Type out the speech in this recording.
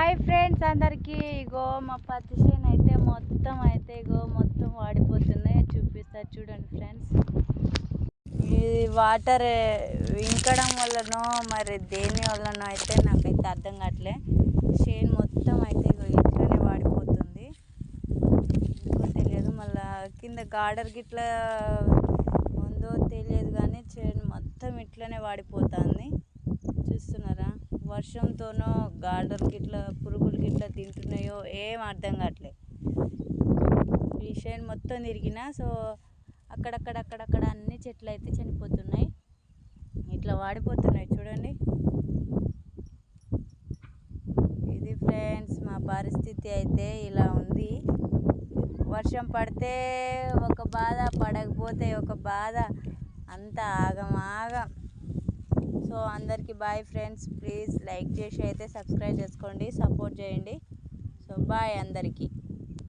Hi friends అందరికీ. ఇగో మా పత్తి చేను అయితే మొత్తం వాడిపోతున్నాయి. చూపిస్తా చూడండి ఫ్రెండ్స్. ఇది వాటర్ ఇంకడం వల్లనో మరి దేని వల్లనో అయితే నాకైతే అర్థం కావట్లే. చేను మొత్తం అయితే ఇట్లనే వాడిపోతుంది. ఎందుకో తెలియదు. మళ్ళా కింద గార్డర్ గిట్లా ఉందో తెలియదు కానీ చేను మొత్తం ఇట్లనే వాడిపోతుంది. చూస్తున్నారా? వర్షంతోనో గార్డర్ గిట్లా పురుగులు గిట్లా తింటున్నాయో ఏం అర్థం కావట్లే. ఈ చేను మొత్తం తిరిగినా సో అక్కడక్కడ అన్ని చెట్లు అయితే చనిపోతున్నాయి. ఇట్లా వాడిపోతున్నాయి చూడండి. ఇది ఫ్రెండ్స్ మా పరిస్థితి అయితే ఇలా ఉంది. వర్షం పడితే ఒక బాధ, పడకపోతే ఒక బాధ, అంతా ఆగమాగం. సో అందరికీ బాయ్ ఫ్రెండ్స్. ప్లీజ్ లైక్ చేసి అయితే సబ్స్క్రైబ్ చేసుకోండి, సపోర్ట్ చేయండి. సో బాయ్ అందరికీ.